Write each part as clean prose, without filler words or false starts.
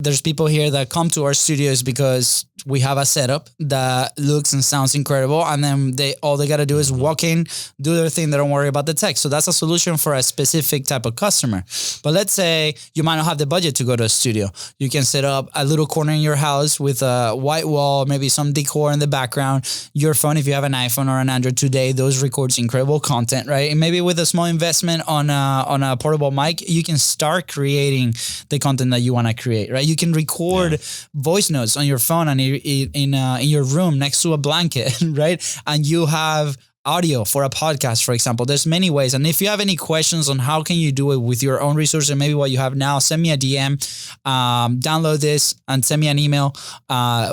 there's people here that come to our studios because we have a setup that looks and sounds incredible. And then all they got to do is walk in, do their thing. They don't worry about the tech. So that's a solution for a specific type of customer. But let's say you might not have the budget to go to a studio. You can set up a little corner in your house with a white wall, maybe some decor in the background. Your phone, if you have an iPhone or an Android today, those records incredible content, right? And maybe with a small investment on a portable mic, you can start creating the content that you want to create, right? You can record voice notes on your phone and in your room next to a blanket, right? And you have audio for a podcast, for example. There's many ways. And if you have any questions on how can you do it with your own resources, maybe what you have now, send me a DM, download this and send me an email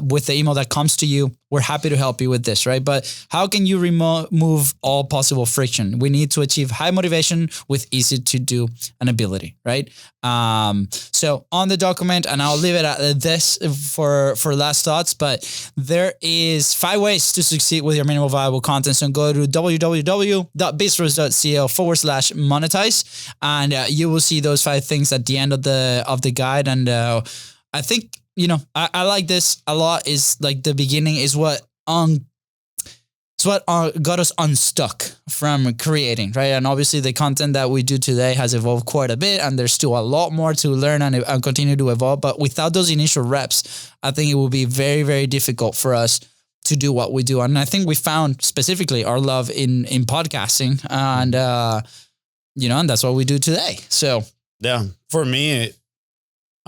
with the email that comes to you. We're happy to help you with this, right? But how can you remove all possible friction? We need to achieve high motivation with easy to do and ability, right? So on the document, and I'll leave it at this for last thoughts, but there is 5 ways to succeed with your minimal viable content. So go to www.bizbros.co/monetize, and you will see those 5 things at the end of the guide. And I think, I like this a lot. Is like the beginning is what got us unstuck from creating, right? And obviously the content that we do today has evolved quite a bit, and there's still a lot more to learn and continue to evolve. But without those initial reps, I think it will be very, very difficult for us to do what we do. And I think we found specifically our love in podcasting, and and that's what we do today. So yeah, for me,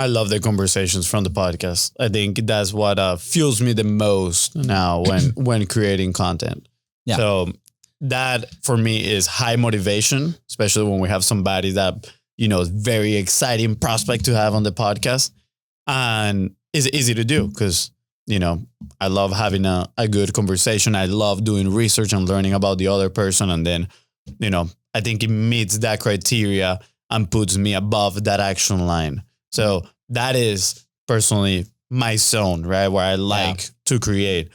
I love the conversations from the podcast. I think that's what fuels me the most now when creating content. Yeah. So that for me is high motivation, especially when we have somebody that, is very exciting prospect to have on the podcast, and is easy to do because, I love having a good conversation. I love doing research and learning about the other person. And then, I think it meets that criteria and puts me above that action line. So that is personally my zone, right? Where I like to create.